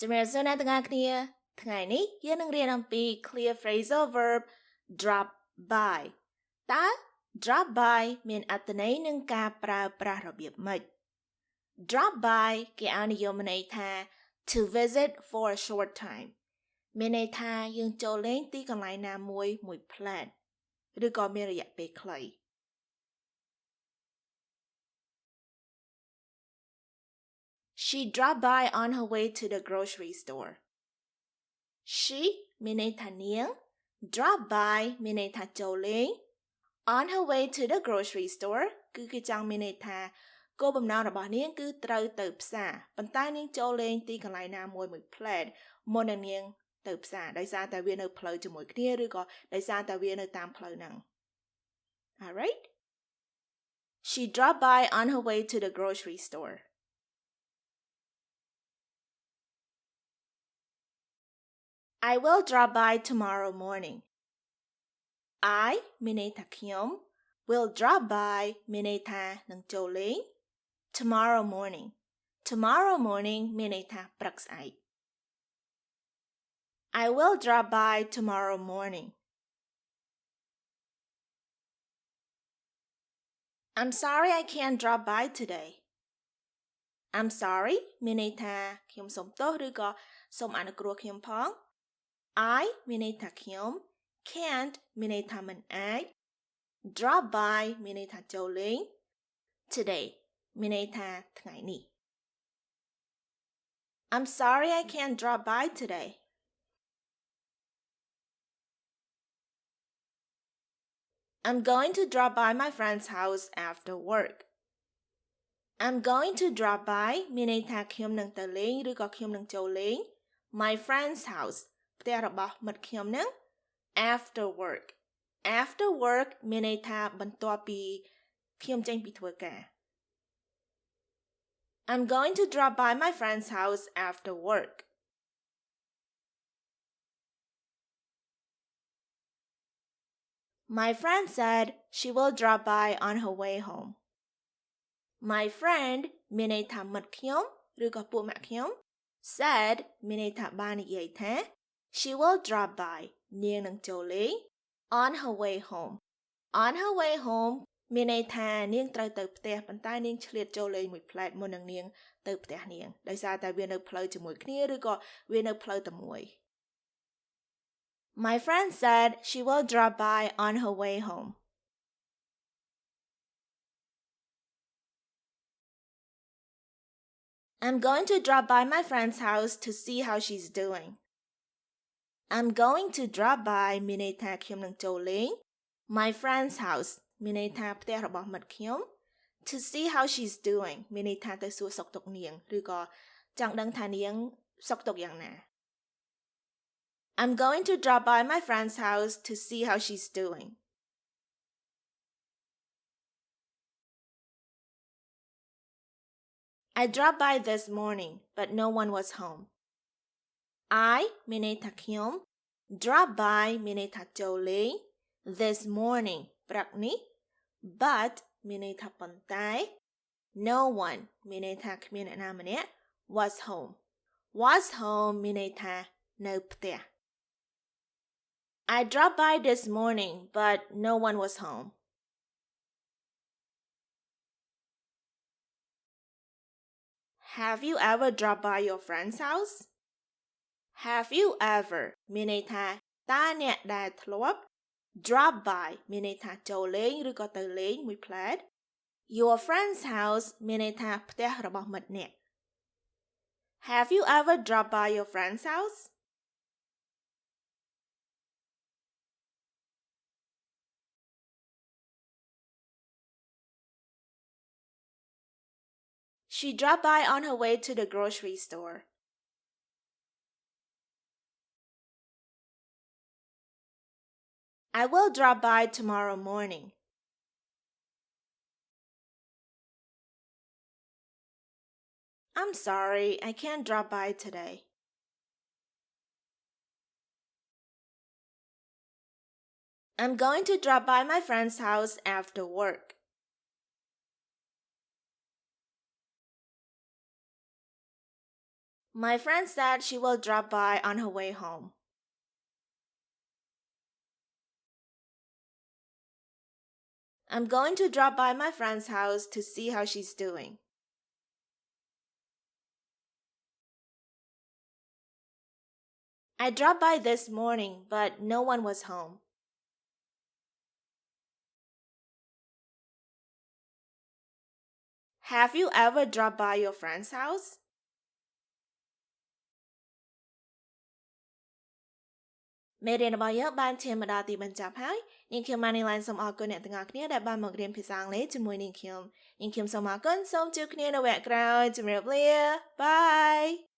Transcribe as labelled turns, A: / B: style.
A: ជំរាបសួរអ្នកទាំងអស់គ្នាថ្ងៃនេះយើងនឹងរៀនអំពី clear phrasal verb drop by តើ drop by មានអត្ថន័យនឹងការប្រើប្រាស់របៀបម៉េច drop by គេឲ្យនិយមន័យថា to visit for a short time មានន័យថាយើងចូលលេងទីកន្លែងណាមួយផ្លែតឬក៏មានរយៈពេលខ្លីShe dropped by on her way to the grocery store. She មានន័យថានាង drop by មានន័យថាចូលលេង on her way to the grocery store គឺគេចង់មានន័យថាគោលបំណងរបស់នាងគឺត្រូវទៅផ្សារប៉ុន្តែនាងចូលលេងទីកន្លែងណាមួយផ្លែតមុននឹងនាងទៅផ្សារដោយសារតែវានៅផ្លូវជាមួយគ្នាឬក៏ដោយសារតែវានៅតាមផ្លូវហ្នឹង Alright? She dropped by on her way to the grocery store. I will drop by tomorrow morning. I មានន័យថាខ្ញុំ will drop by មានន័យថានឹងចូលលេង tomorrow morning. Tomorrow morning មានន័យថាព្រឹកស្អែក I will drop by tomorrow morning. I'm sorry I can't drop by today. I'm sorry មានន័យថាខ្ញុំសូមទោសឬក៏សូមអនុគ្រោះខ្ញុំផង I មានន័យថាខ្ញុំ can't មានន័យថាមិនអាច drop by មានន័យថាចូលលេង today មានន័យថាថ្ងៃនេះ I'm sorry I can't drop by today. I'm going to drop by my friend's house after work. I'm going to drop by មានន័យថាខ្ញុំនឹងទៅលេងឬក៏ខ្ញុំនឹងចូលលេង my friend's house ផ្ទះរបស់មិត្តខ្ញុំនឹង after work. After work មានន័យថាបន្ទាប់ពីខ្ញុំចេញពីធ្វើការ I'm going to drop by my friend's house after work. My friend said she will drop by on her way home. My friend មានន័យថាមិត្តខ្ញុំឬក៏ពួកម៉ាក់ខ្ញុំ said មានន័យថាបាននិយាយថា she will drop by នាងនឹងចូលលេង on her way home. On her way home មានន័យថានាងត្រូវទៅផ្ទះប៉ុន្តែនាងឆ្លៀតចូលលេងមួយផ្លែតមុននឹងនាងទៅផ្ទះនាងដោយសារតែវានៅផ្លូវជាមួយគ្នាឬក៏វានៅផ្លូវតែមួយ My friend said she will drop by on her way home. I'm going to drop by my friend's house to see how she's doing. I'm going to drop by មានន័យថាខ្ញុំនឹងចូលលេង my friend's house មានន័យថាផ្ទះរបស់មិត្តខ្ញុំ to see how she's doing មានន័យថាទៅសួរសុខទុក្ខនាងឬក៏ចង់ដឹងថានាងសុខទុក្ខយ៉ាងណា I'm going to drop by my friend's house to see how she's doing. I dropped by this morning, but no one was home. I មានន័យថាខ្ញុំ drop by មានន័យថាចូលលេង this morning ព្រឹកនេះ but មានន័យថាប៉ុន្តែ no one មានន័យថាគ្មានអ្នកណាម្នាក់ was home. Was home មានន័យថានៅផ្ទះ I dropped by this morning, but no one was home. Have you ever dropped by your friend's house? Have you ever មានន័យថាតើអ្នកដែលធ្លាប់ drop by មានន័យថាចូលលេងឬក៏ទៅលេងមួយផ្លែត Your friend's house មានន័យថាផ្ទះរបស់មិត្តអ្នក Have you ever dropped by your friend's house? She dropped by on her way to the grocery store. I will drop by tomorrow morning. I'm sorry, I can't drop by today. I'm going to drop by my friend's house after work. My friend said she will drop by on her way home. I'm going to drop by my friend's house to see how she's doing. I dropped by this morning, but no one was home. Have you ever dropped by your friend's house? មេរៀនរបស់យើងបានឈានមកដល់ទីបញ្ចប់ហើយនាងខ្ញុំ Manylen សូមអរគុណអ្នកទាំងអស់គ្នាដែលបានមករៀនភាសាអង់គ្លេសជាមួយនាងខ្ញុំសូមអរគុណសូមជួបគ្នានៅវគ្គក្រោយជម្រាបលា Bye